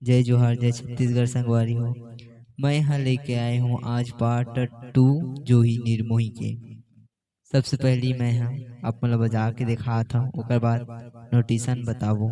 जय जोहार, जय छत्तीसगढ़ संगवारी हो। मैं यहाँ लेके आए हूँ आज पार्ट 2 जो ही निर्मोही के। सबसे पहली मैं यहाँ आप मतलब बजा के दिखा था, ओकर बाद नोटिसन बताबो।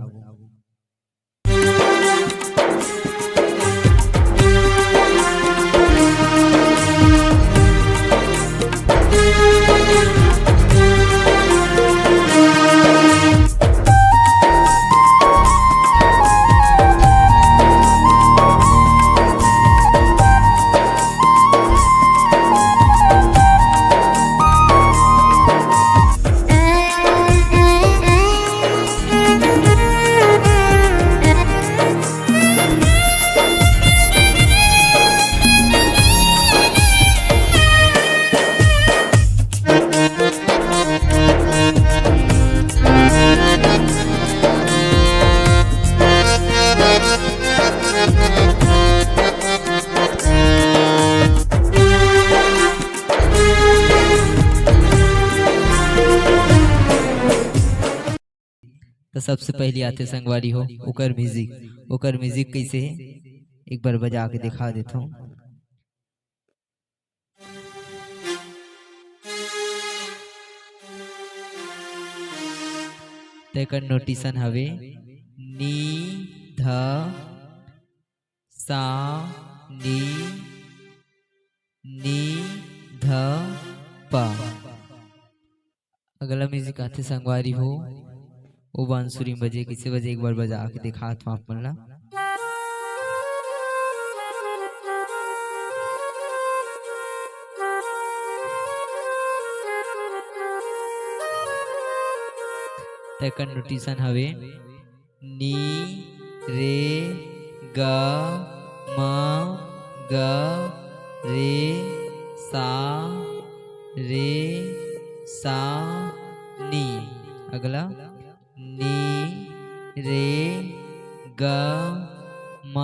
तो सबसे पहली आते संगवारी हो ओकर म्यूजिक कैसे है एक बार बजा के दिखा देता हूँ। तेकर नोटिसन हवे नी ध सा नी नी ध प। अगला म्यूजिक आते संगवारी हो वो बांसुरी बजे किसे बजे एक बार बजा के दिखा था आप मन ला। तेकर नोटिसन हवे नी रे ग म ग रे सा रे सा नी। अगला नी रे ग म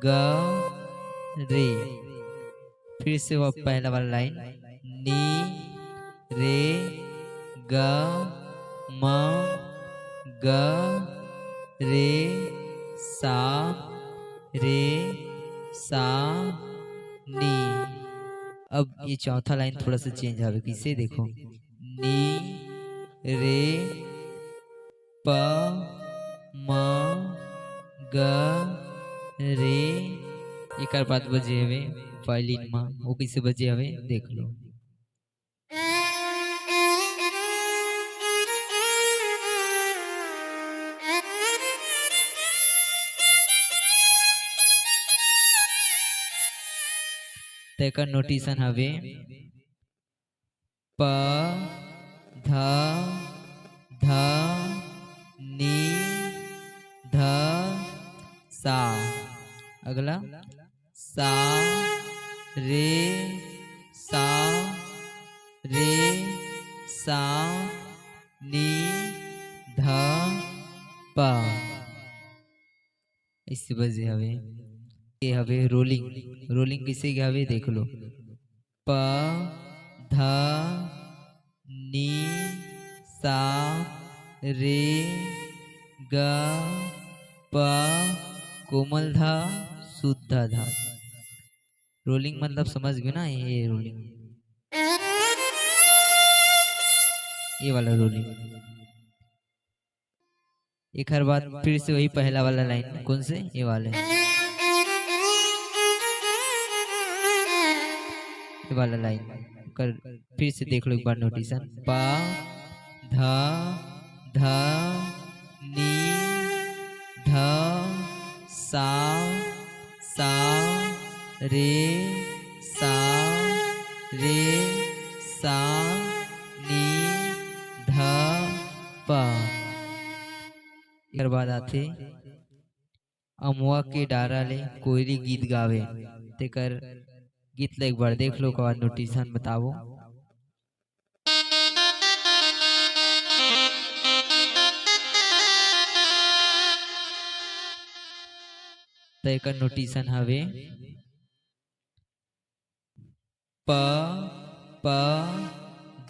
ग रे। फिर से वो पहला वाला लाइन नी रे ग म ग रे सा रे सा नी। अब ये चौथा लाइन थोड़ा सा चेंज हवे किसे देखो नी रे प म ग रे। एक बात बजे हवे वायलिन में वो कैसे बजे हवे देख लो। तेकर नोटिसन हवे प ध ध नी ध सा। अगला सा रे सा रे सा नी ध प। इसी बजे हवे ये हवे रोलिंग किसे हवे देख लो प ध नी सा रे ग प कोमल धा शुद्ध धा। रोलिंग मतलब समझ गए ना ये रोलिंग ये वाला रोलिंग। एक हर बात फिर से वही पहला वाला लाइन कौन से ये वाले वाला लाइन कर फिर से देख लो एक बार नोटिसन प ध ध नी ध सा सा रे सा रे सा नी ध प। बाद आते अमुआ के डारा ले कोयरी गीत गावे तेकर गीत ला एक बार देख लो के बाद नोटिसन बताओ। तेकर नोटिसन हवे प प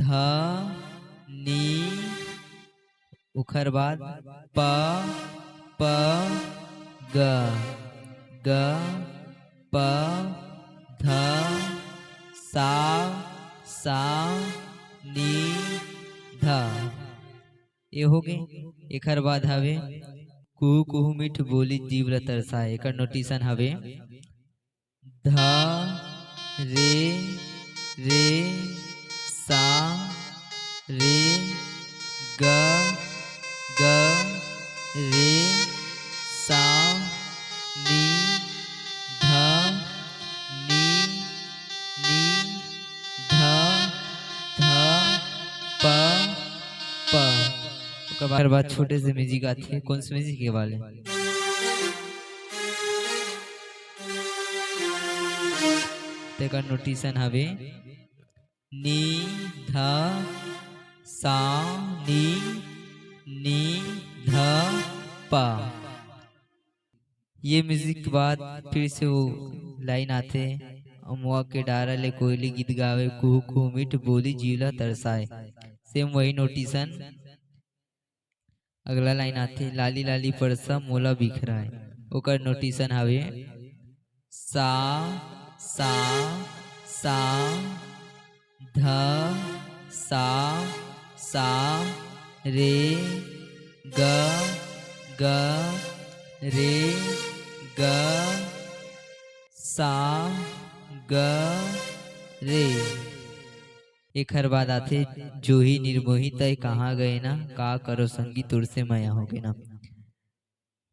ध नी उखर बाद प प ग ग प ध सा सा नी ध। ये हो गए। एकर बाद हवे कुहू कुहू मीठ बोली जीव ल तरसाए। एकर नोटिशन हवे ध रे रे सा रे ग ग रे सा नी ध नी नी ध ध प प। ओकर बाद छोटे से म्यूजिक आती है। कौन से म्यूजिक के वाले तेकर नोटिशन हवे नी ध सा नी नी ध प। ये म्यूजिक के बाद फिर से वो लाइन आते अमुआ के डारा ले कोयली गीत गावे कुहू कुहू मीठ बोली जीवला तरसाए। सेम वही नोटिशन। अगला लाइन आते लाली लाली परसा मोला बिखराए। ओकर नोटिशन हवे सा सा सा ध सा सा रे ग ग रे ग सा ग रे। एकर बाद आथे जोही निर्मोही तय कहाँ गए ना का करो संगी तुर से माया हो गए ना।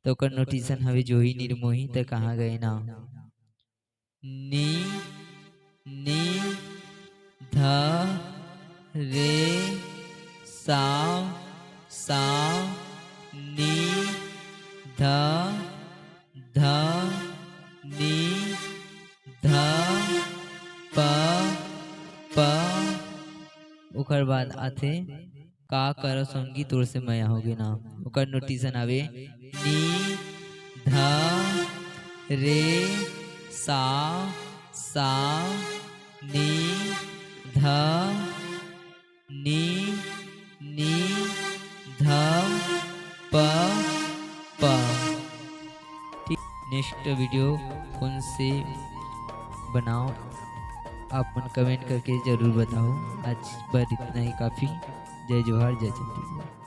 तो ओकर नोटिशन हवे जोही निर्मोही तय कहाँ गए ना नी नी ध रे सा सा नी ध ध नी ध प प। ओकर बाद आथे का करो संगी तोर से माया होगे ना। ओकर नोटिशन आवे नी ध रे सा सा नी ध नी नी ध प प। नेक्स्ट वीडियो कौन से बनाओ आप मन कमेंट करके ज़रूर बताओ। आज पर इतना ही काफ़ी। जय जोहार जय छत्तीसगढ़।